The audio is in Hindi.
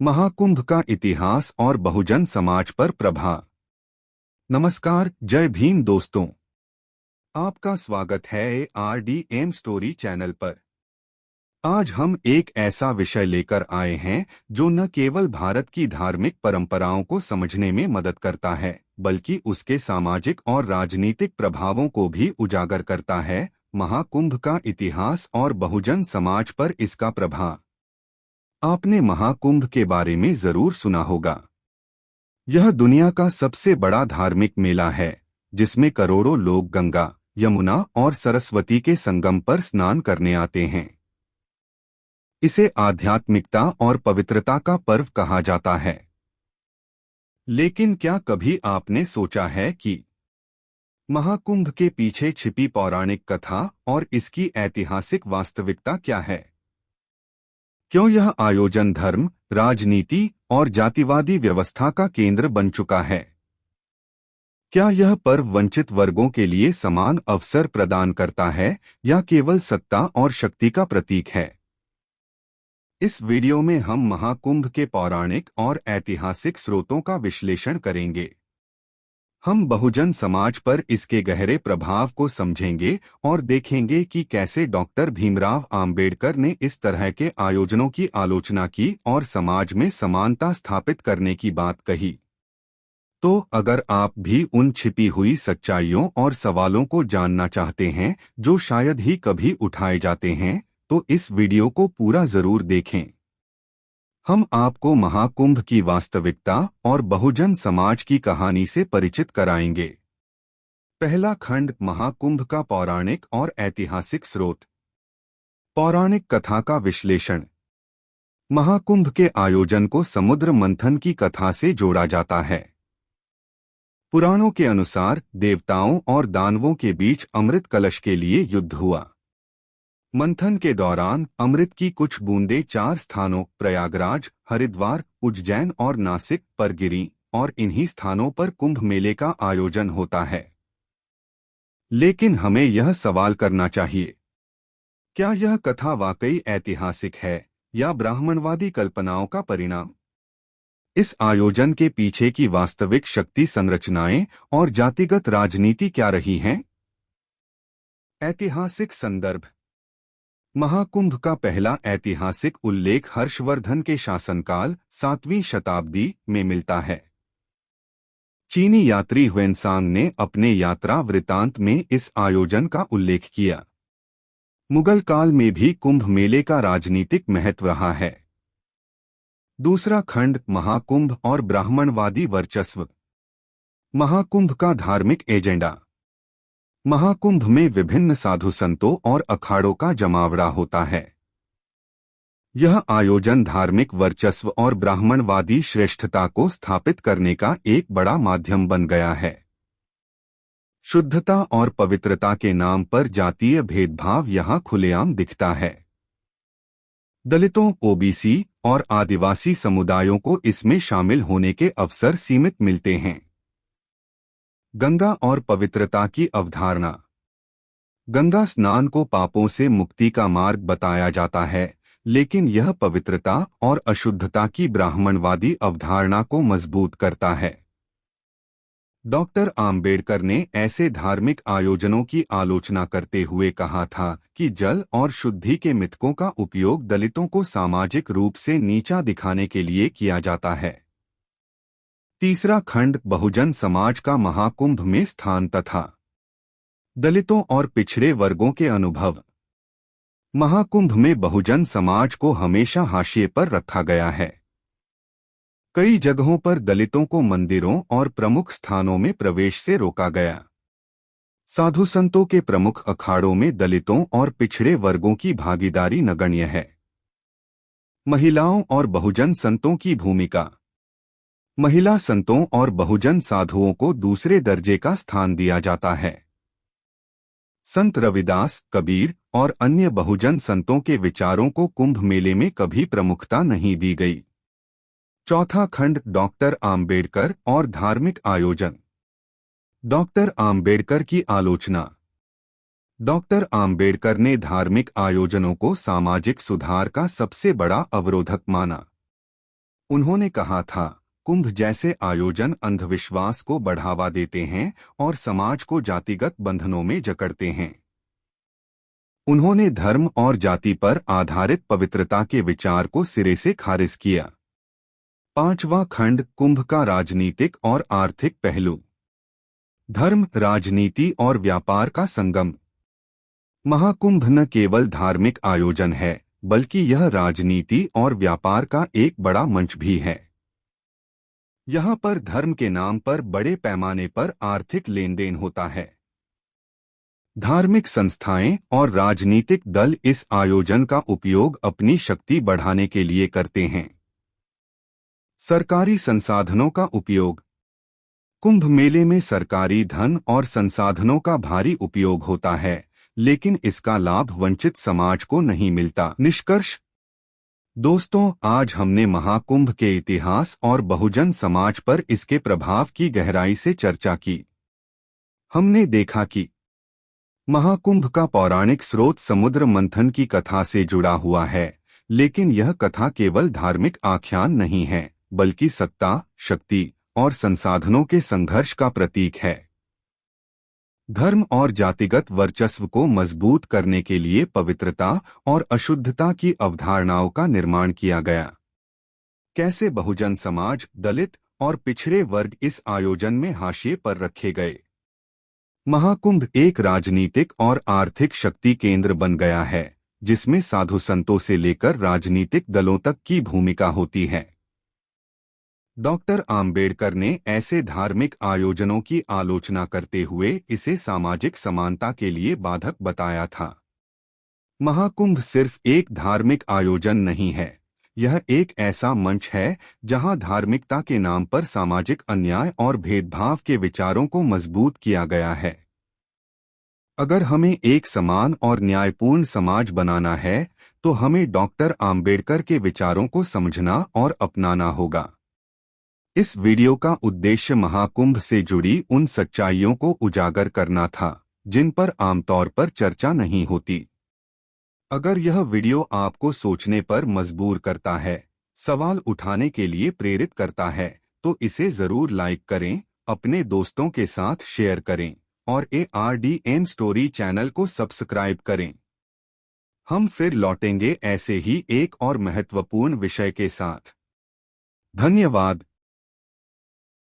महाकुंभ का इतिहास और बहुजन समाज पर प्रभाव। नमस्कार, जय भीम दोस्तों। आपका स्वागत है RDM स्टोरी चैनल पर। आज हम एक ऐसा विषय लेकर आए हैं जो न केवल भारत की धार्मिक परंपराओं को समझने में मदद करता है, बल्कि उसके सामाजिक और राजनीतिक प्रभावों को भी उजागर करता है। महाकुंभ का इतिहास और बहुजन समाज पर इसका प्रभाव। आपने महाकुंभ के बारे में जरूर सुना होगा। यह दुनिया का सबसे बड़ा धार्मिक मेला है, जिसमें करोड़ों लोग गंगा, यमुना और सरस्वती के संगम पर स्नान करने आते हैं। इसे आध्यात्मिकता और पवित्रता का पर्व कहा जाता है। लेकिन क्या कभी आपने सोचा है कि महाकुंभ के पीछे छिपी पौराणिक कथा और इसकी ऐतिहासिक वास्तविकता क्या है? क्यों यह आयोजन धर्म, राजनीति और जातिवादी व्यवस्था का केंद्र बन चुका है? क्या यह पर्व वंचित वर्गों के लिए समान अवसर प्रदान करता है या केवल सत्ता और शक्ति का प्रतीक है? इस वीडियो में हम महाकुंभ के पौराणिक और ऐतिहासिक स्रोतों का विश्लेषण करेंगे। हम बहुजन समाज पर इसके गहरे प्रभाव को समझेंगे और देखेंगे कि कैसे डॉक्टर भीमराव आम्बेडकर ने इस तरह के आयोजनों की आलोचना की और समाज में समानता स्थापित करने की बात कही। तो अगर आप भी उन छिपी हुई सच्चाइयों और सवालों को जानना चाहते हैं जो शायद ही कभी उठाए जाते हैं, तो इस वीडियो को पूरा जरूर देखें। हम आपको महाकुंभ की वास्तविकता और बहुजन समाज की कहानी से परिचित कराएंगे। पहला खंड, महाकुंभ का पौराणिक और ऐतिहासिक स्रोत। पौराणिक कथा का विश्लेषण। महाकुंभ के आयोजन को समुद्र मंथन की कथा से जोड़ा जाता है। पुराणों के अनुसार देवताओं और दानवों के बीच अमृत कलश के लिए युद्ध हुआ। मंथन के दौरान अमृत की कुछ बूंदें 4 स्थानों प्रयागराज, हरिद्वार, उज्जैन और नासिक पर गिरीं और इन्हीं स्थानों पर कुंभ मेले का आयोजन होता है। लेकिन हमें यह सवाल करना चाहिए, क्या यह कथा वाकई ऐतिहासिक है या ब्राह्मणवादी कल्पनाओं का परिणाम? इस आयोजन के पीछे की वास्तविक शक्ति संरचनाएं और जातिगत राजनीति क्या रही हैं? ऐतिहासिक संदर्भ। महाकुंभ का पहला ऐतिहासिक उल्लेख हर्षवर्धन के शासनकाल 7वीं शताब्दी में मिलता है। चीनी यात्री ह्वेनसांग ने अपने यात्रा वृतांत में इस आयोजन का उल्लेख किया। मुगल काल में भी कुंभ मेले का राजनीतिक महत्व रहा है। दूसरा खंड, महाकुंभ और ब्राह्मणवादी वर्चस्व। महाकुंभ का धार्मिक एजेंडा। महाकुंभ में विभिन्न साधु संतों और अखाड़ों का जमावड़ा होता है। यह आयोजन धार्मिक वर्चस्व और ब्राह्मणवादी श्रेष्ठता को स्थापित करने का एक बड़ा माध्यम बन गया है। शुद्धता और पवित्रता के नाम पर जातीय भेदभाव यहाँ खुलेआम दिखता है। दलितों, ओबीसी और आदिवासी समुदायों को इसमें शामिल होने के अवसर सीमित मिलते हैं। गंगा और पवित्रता की अवधारणा। गंगा स्नान को पापों से मुक्ति का मार्ग बताया जाता है, लेकिन यह पवित्रता और अशुद्धता की ब्राह्मणवादी अवधारणा को मजबूत करता है। डॉक्टर आम्बेडकर ने ऐसे धार्मिक आयोजनों की आलोचना करते हुए कहा था कि जल और शुद्धि के मिथकों का उपयोग दलितों को सामाजिक रूप से नीचा दिखाने के लिए किया जाता है। तीसरा खंड, बहुजन समाज का महाकुंभ में स्थान तथा दलितों और पिछड़े वर्गों के अनुभव। महाकुंभ में बहुजन समाज को हमेशा हाशिए पर रखा गया है। कई जगहों पर दलितों को मंदिरों और प्रमुख स्थानों में प्रवेश से रोका गया। साधु संतों के प्रमुख अखाड़ों में दलितों और पिछड़े वर्गों की भागीदारी नगण्य है। महिलाओं और बहुजन संतों की भूमिका। महिला संतों और बहुजन साधुओं को दूसरे दर्जे का स्थान दिया जाता है। संत रविदास, कबीर और अन्य बहुजन संतों के विचारों को कुंभ मेले में कभी प्रमुखता नहीं दी गई। चौथा खंड, डॉक्टर आम्बेडकर और धार्मिक आयोजन। डॉक्टर आम्बेडकर की आलोचना। डॉक्टर आम्बेडकर ने धार्मिक आयोजनों को सामाजिक सुधार का सबसे बड़ा अवरोधक माना। उन्होंने कहा था, कुंभ जैसे आयोजन अंधविश्वास को बढ़ावा देते हैं और समाज को जातिगत बंधनों में जकड़ते हैं। उन्होंने धर्म और जाति पर आधारित पवित्रता के विचार को सिरे से खारिज किया। 5वां खंड, कुंभ का राजनीतिक और आर्थिक पहलू। धर्म, राजनीति और व्यापार का संगम। महाकुंभ न केवल धार्मिक आयोजन है, बल्कि यह राजनीति और व्यापार का एक बड़ा मंच भी है। यहाँ पर धर्म के नाम पर बड़े पैमाने पर आर्थिक लेन देन होता है। धार्मिक संस्थाएं और राजनीतिक दल इस आयोजन का उपयोग अपनी शक्ति बढ़ाने के लिए करते हैं। सरकारी संसाधनों का उपयोग। कुंभ मेले में सरकारी धन और संसाधनों का भारी उपयोग होता है, लेकिन इसका लाभ वंचित समाज को नहीं मिलता। निष्कर्ष। दोस्तों, आज हमने महाकुंभ के इतिहास और बहुजन समाज पर इसके प्रभाव की गहराई से चर्चा की। हमने देखा कि महाकुंभ का पौराणिक स्रोत समुद्र मंथन की कथा से जुड़ा हुआ है, लेकिन यह कथा केवल धार्मिक आख्यान नहीं है, बल्कि सत्ता, शक्ति और संसाधनों के संघर्ष का प्रतीक है। धर्म और जातिगत वर्चस्व को मजबूत करने के लिए पवित्रता और अशुद्धता की अवधारणाओं का निर्माण किया गया। कैसे बहुजन समाज, दलित और पिछड़े वर्ग इस आयोजन में हाशिए पर रखे गए। महाकुंभ एक राजनीतिक और आर्थिक शक्ति केंद्र बन गया है, जिसमें साधु संतों से लेकर राजनीतिक दलों तक की भूमिका होती है। डॉक्टर आम्बेडकर ने ऐसे धार्मिक आयोजनों की आलोचना करते हुए इसे सामाजिक समानता के लिए बाधक बताया था। महाकुंभ सिर्फ एक धार्मिक आयोजन नहीं है, यह एक ऐसा मंच है जहां धार्मिकता के नाम पर सामाजिक अन्याय और भेदभाव के विचारों को मजबूत किया गया है। अगर हमें एक समान और न्यायपूर्ण समाज बनाना है, तो हमें डॉक्टर आम्बेडकर के विचारों को समझना और अपनाना होगा। इस वीडियो का उद्देश्य महाकुंभ से जुड़ी उन सच्चाइयों को उजागर करना था, जिन पर आमतौर पर चर्चा नहीं होती। अगर यह वीडियो आपको सोचने पर मजबूर करता है, सवाल उठाने के लिए प्रेरित करता है, तो इसे जरूर लाइक करें, अपने दोस्तों के साथ शेयर करें और ARDM स्टोरी चैनल को सब्सक्राइब करें। हम फिर लौटेंगे ऐसे ही एक और महत्वपूर्ण विषय के साथ। धन्यवाद।